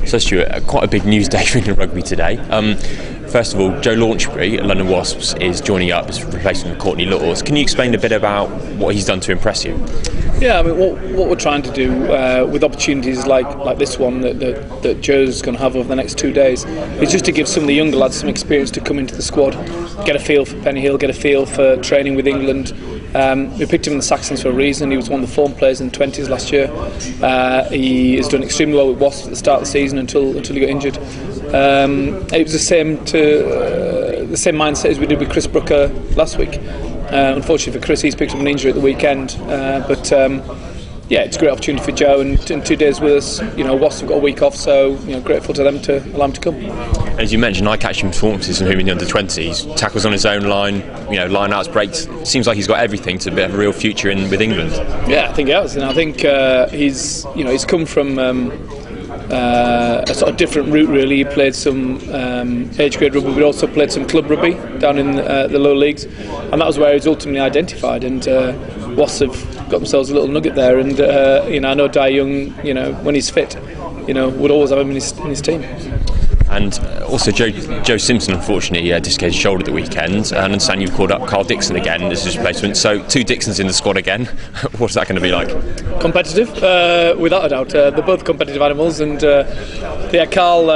So Stuart, quite a big news day for England rugby today. First of all, Joe Launchbury at London Wasps is joining up as replacement Courtney Laws. Can you explain a bit about what he's done to impress you? Yeah, I mean, what we're trying to do with opportunities like this one that Joe's going to have over the next 2 days is just to give some of the younger lads some experience to come into the squad, get a feel for Penny Hill, get a feel for training with England. We picked him in the Saxons for a reason. He was one of the form players in the 20s last year. He has done extremely well with Wasps at the start of the season until he got injured. It was the same mindset as we did with Chris Brooker last week. Unfortunately for Chris, he's picked up an injury at the weekend. Yeah, it's a great opportunity for Joe, and 2 days with us. Wasps have got a week off, so grateful to them to allow him to come. As you mentioned, eye-catching performances from him in the under-20s, tackles on his own line, line-outs, breaks. Seems like he's got everything to have a real future with England. Yeah, I think he has, and I think he's come from a sort of different route really. He played some age grade rugby, but also played some club rugby down in the lower leagues, and that was where he was ultimately identified. And Wasps have got themselves a little nugget there, and I know Dai Young, when he's fit, would always have him in his team. And also Joe Simpson, unfortunately, dislocated his shoulder at the weekend. I understand you've called up Karl Dickson again as his replacement. So 2 Dicksons in the squad again. What's that going to be like? Competitive, without a doubt. They're both competitive animals, and Karl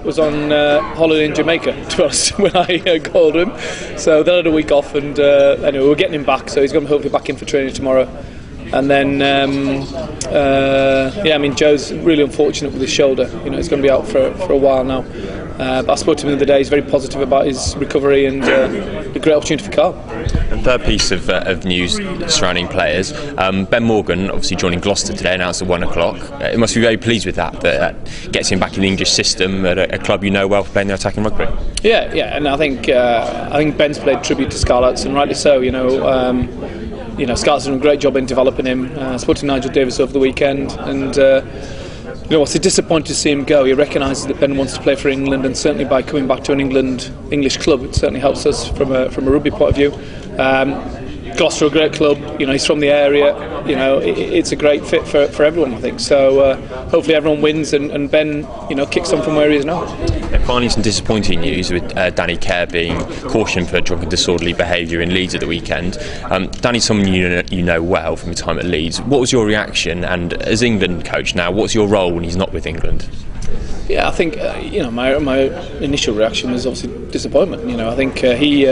was on holiday in Jamaica, to be honest, when I called him. So they had a week off, and anyway, we're getting him back. So he's going to hopefully back in for training tomorrow. And then, Joe's really unfortunate with his shoulder. He's going to be out for a while now. But I spoke to him the other day. He's very positive about his recovery, and a great opportunity for Karl. And third piece of news surrounding players, Ben Morgan, obviously joining Gloucester today, announced at 1 o'clock. It must be very pleased with that gets him back in the English system at a club well for playing their attacking rugby. Yeah, and I think Ben's played tribute to Scarlets, and rightly so. Scarlett's done a great job in developing him. I spoke to Nigel Davis over the weekend, and it's disappointing to see him go. He recognises that Ben wants to play for England, and certainly by coming back to an English club, it certainly helps us from a rugby point of view. Gloucester, a great club. He's from the area. It's a great fit for everyone, I think. So hopefully everyone wins, and Ben, kicks on from where he is now. And finally, some disappointing news with Danny Kerr being cautioned for drunken disorderly behaviour in Leeds at the weekend. Danny's someone you know well from your time at Leeds. What was your reaction? And as England coach now, what's your role when he's not with England? Yeah, I think my initial reaction was obviously disappointment. I think he's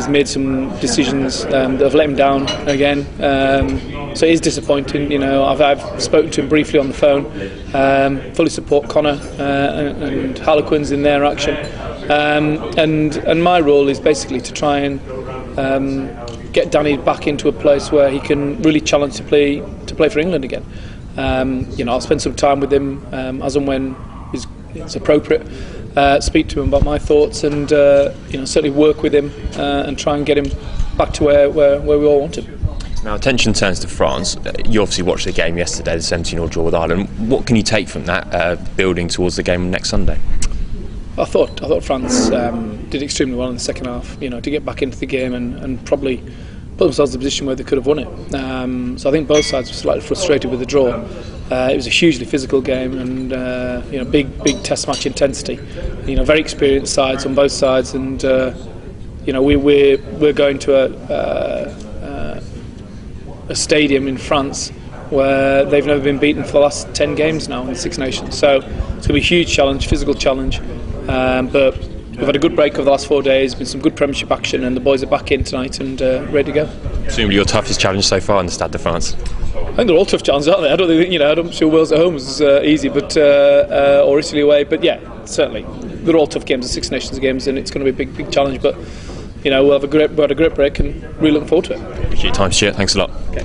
made some decisions that have let him down again. So it is disappointing. I've spoken to him briefly on the phone. Fully support Connor and Harlequins in their action. And my role is basically to try and get Danny back into a place where he can really challenge to play for England again. I'll spend some time with him as and when it's appropriate. Speak to him about my thoughts, and certainly work with him and try and get him back to where we all want him. Now, attention turns to France. You obviously watched the game yesterday, the 17-0 draw with Ireland. What can you take from that, building towards the game next Sunday? I thought France did extremely well in the second half. To get back into the game and probably put themselves in a position where they could have won it. So I think both sides were slightly frustrated with the draw. It was a hugely physical game, and big test match intensity. Very experienced sides on both sides, and we're going to a stadium in France where they've never been beaten for the last 10 games now in the Six Nations. So it's going to be a huge challenge, physical challenge. But we've had a good break over the last 4 days, been some good Premiership action, and the boys are back in tonight and ready to go. Presumably your toughest challenge so far in the Stade de France? I think they're all tough challenges, aren't they? I don't think, I'm sure Wales at home was easy, but or Italy away. But yeah, certainly they're all tough games, the Six Nations games, and it's going to be a big challenge. But we'll have a great break, and really looking forward to it. Appreciate your time, Stuart. Thanks a lot. Okay.